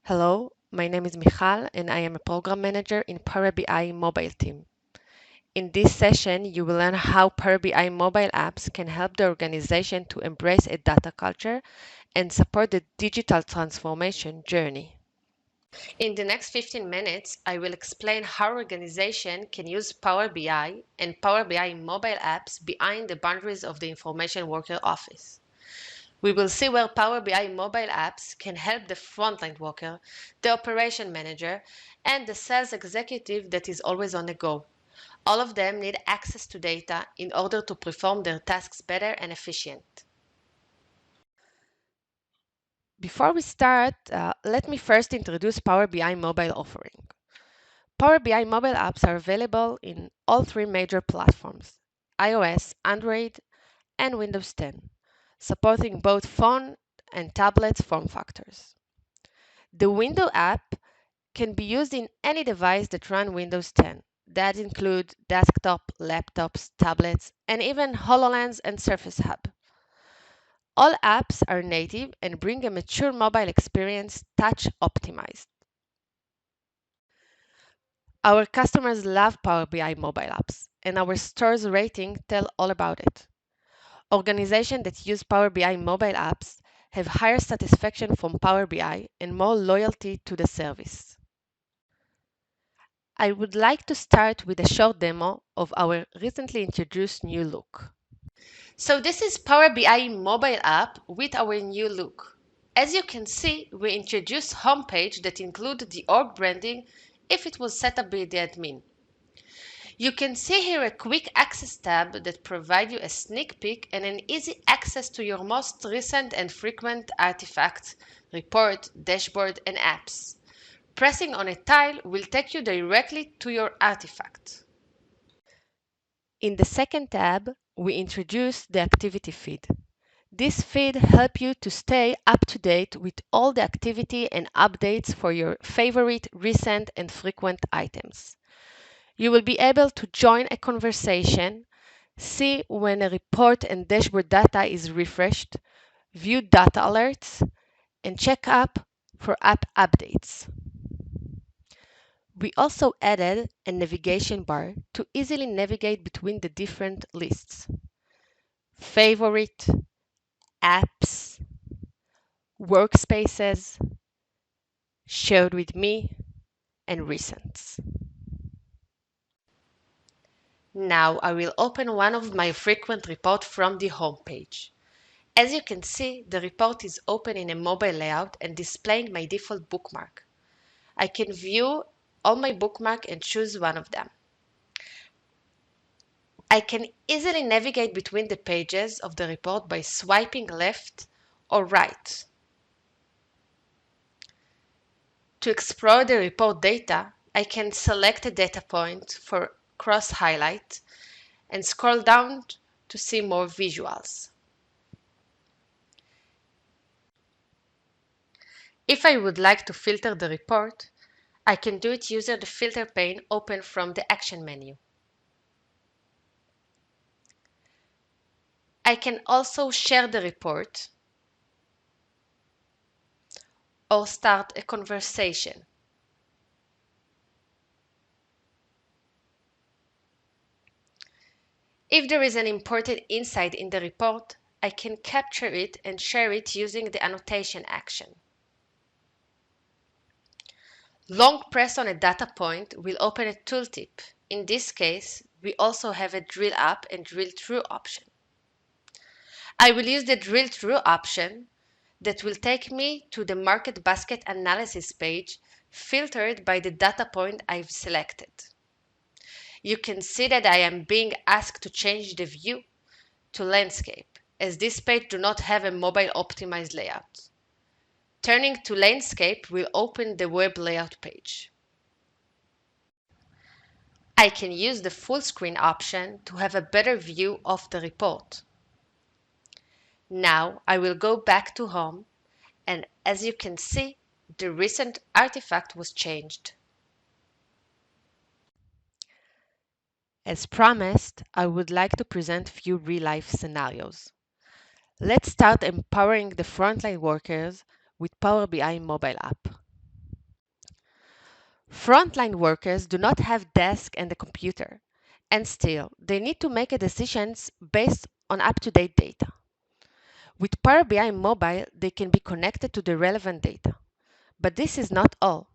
Hello, my name is Michal and I am a program manager in Power BI mobile team. In this session, you will learn how Power BI mobile apps can help the organization to embrace a data culture and support the digital transformation journey. In the next 15 minutes, I will explain how organization can use Power BI and Power BI mobile apps behind the boundaries of the information worker office. We will see where Power BI mobile apps can help the frontline worker, the operation manager, and the sales executive that is always on the go. All of them need access to data in order to perform their tasks better and efficient. Before we start, let me first introduce Power BI mobile offering. Power BI mobile apps are available in all three major platforms: iOS, Android, and Windows 10, supporting both phone and tablet form factors. The Windows app can be used in any device that run Windows 10. That include desktop, laptops, tablets, and even HoloLens and Surface Hub. All apps are native and bring a mature mobile experience, touch optimized. Our customers love Power BI mobile apps, and our stores rating tell all about it. Organizations that use Power BI mobile apps have higher satisfaction from Power BI and more loyalty to the service. I would like to start with a short demo of our recently introduced new look. So this is Power BI mobile app with our new look. As you can see, we introduced homepage that include the org branding if it was set up by the admin. You can see here a quick access tab that provides you a sneak peek and an easy access to your most recent and frequent artifacts, report, dashboard, and apps. Pressing on a tile will take you directly to your artifact. In the second tab, we introduce the activity feed. This feed helps you to stay up to date with all the activity and updates for your favorite, recent, and frequent items. You will be able to join a conversation, see when a report and dashboard data is refreshed, view data alerts, and check up for app updates. We also added a navigation bar to easily navigate between the different lists: favorite, apps, workspaces, shared with me, and recents. Now I will open one of my frequent reports from the home page. As you can see, the report is open in a mobile layout and displaying my default bookmark. I can view all my bookmarks and choose one of them. I can easily navigate between the pages of the report by swiping left or right. To explore the report data, I can select a data point for cross-highlight and scroll down to see more visuals. If I would like to filter the report, I can do it using the filter pane open from the action menu. I can also share the report or start a conversation. If there is an important insight in the report, I can capture it and share it using the annotation action. Long press on a data point will open a tooltip. In this case, we also have a drill up and drill through option. I will use the drill through option that will take me to the market basket analysis page filtered by the data point I've selected. You can see that I am being asked to change the view to landscape, as this page do not have a mobile optimized layout. Turning to landscape will open the web layout page. I can use the full screen option to have a better view of the report. Now I will go back to home, and as you can see, the recent artifact was changed. As promised, I would like to present few real-life scenarios. Let's start empowering the frontline workers with Power BI mobile app. Frontline workers do not have desk and a computer, and still they need to make decisions based on up-to-date data. With Power BI Mobile, they can be connected to the relevant data. But this is not all.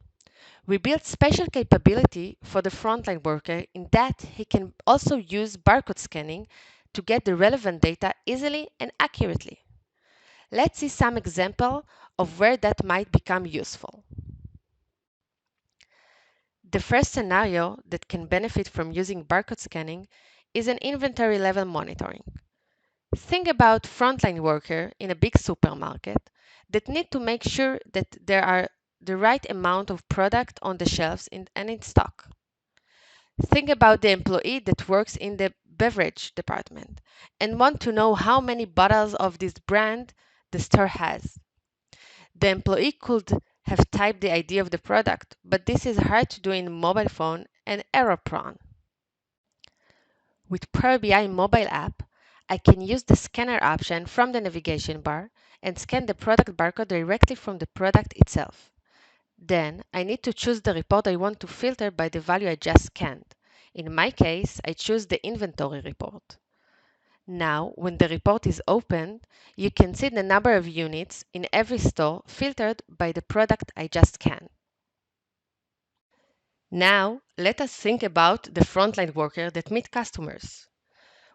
We built special capability for the frontline worker in that he can also use barcode scanning to get the relevant data easily and accurately. Let's see some example of where that might become useful. The first scenario that can benefit from using barcode scanning is an inventory level monitoring. Think about frontline worker in a big supermarket that need to make sure that there are the right amount of product on the shelves and in stock. Think about the employee that works in the beverage department and want to know how many bottles of this brand the store has. The employee could have typed the ID of the product, but this is hard to do in mobile phone and error prone. With Power BI mobile app, I can use the scanner option from the navigation bar and scan the product barcode directly from the product itself. Then I need to choose the report I want to filter by the value I just scanned. In my case, I choose the inventory report. Now, when the report is opened, you can see the number of units in every store filtered by the product I just scanned. Now, let us think about the frontline worker that meet customers.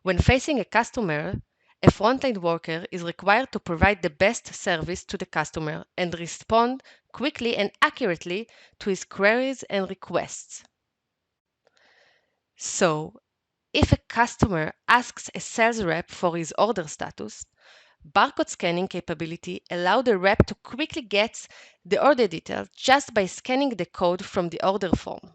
When facing a customer, a frontline worker is required to provide the best service to the customer and respond quickly and accurately to his queries and requests. So, if a customer asks a sales rep for his order status, barcode scanning capability allows the rep to quickly get the order details just by scanning the code from the order form.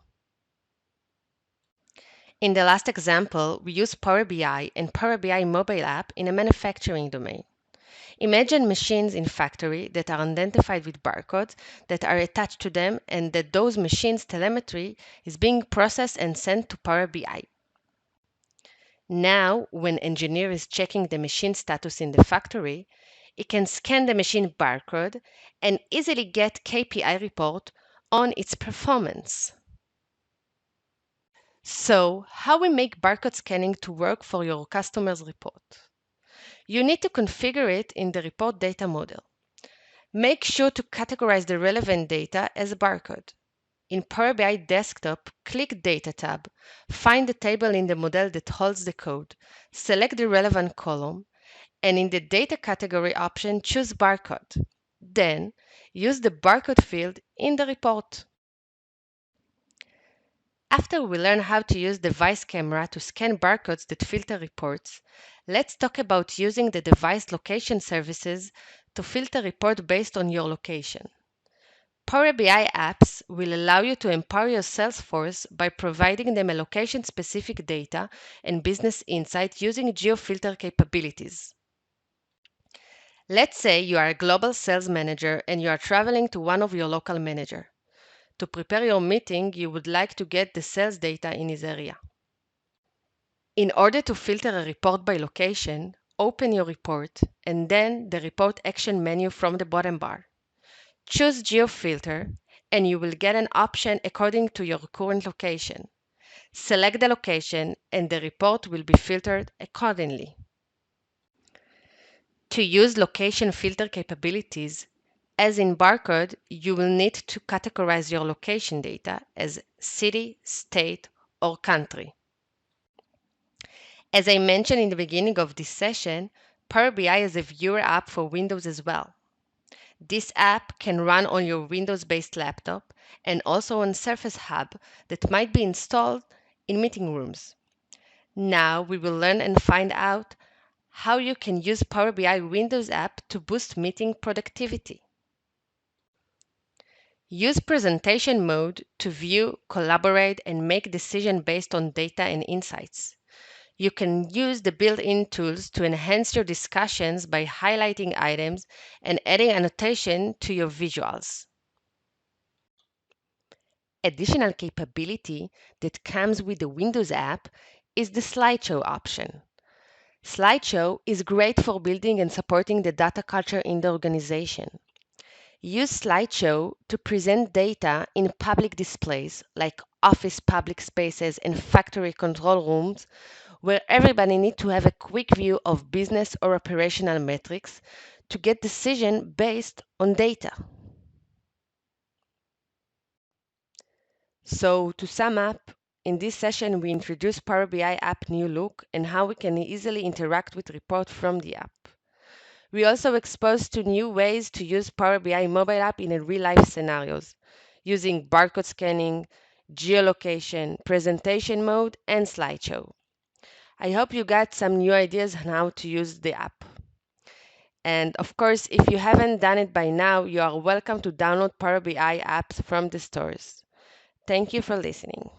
In the last example, we use Power BI and Power BI mobile app in a manufacturing domain. Imagine machines in factory that are identified with barcodes that are attached to them and that those machines' telemetry is being processed and sent to Power BI. Now, when engineer is checking the machine status in the factory, it can scan the machine barcode and easily get KPI report on its performance. So, how we make barcode scanning to work for your customer's report? You need to configure it in the report data model. Make sure to categorize the relevant data as a barcode. In Power BI Desktop, click Data tab, find the table in the model that holds the code, select the relevant column, and in the Data category option, choose Barcode. Then, use the barcode field in the report. After we learn how to use device camera to scan barcodes that filter reports, let's talk about using the device location services to filter report based on your location. Power BI apps will allow you to empower your sales force by providing them a location-specific data and business insight using geo-filter capabilities. Let's say you are a global sales manager and you are traveling to one of your local managers. To prepare your meeting, you would like to get the sales data in his area. In order to filter a report by location, open your report and then the report action menu from the bottom bar. Choose GeoFilter and you will get an option according to your current location. Select the location and the report will be filtered accordingly. To use location filter capabilities, as in barcode, you will need to categorize your location data as city, state, or country. As I mentioned in the beginning of this session, Power BI is a viewer app for Windows as well. This app can run on your Windows-based laptop and also on Surface Hub that might be installed in meeting rooms. Now we will learn and find out how you can use Power BI Windows app to boost meeting productivity. Use presentation mode to view, collaborate, and make decisions based on data and insights. You can use the built-in tools to enhance your discussions by highlighting items and adding annotation to your visuals. Additional capability that comes with the Windows app is the slideshow option. Slideshow is great for building and supporting the data culture in the organization. Use slideshow to present data in public displays like office public spaces and factory control rooms where everybody needs to have a quick view of business or operational metrics to get decision based on data. So to sum up, in this session we introduced Power BI app new look and how we can easily interact with reports from the app. We also exposed to new ways to use Power BI mobile app in real-life scenarios, using barcode scanning, geolocation, presentation mode, and slideshow. I hope you got some new ideas on how to use the app. And of course, if you haven't done it by now, you are welcome to download Power BI apps from the stores. Thank you for listening.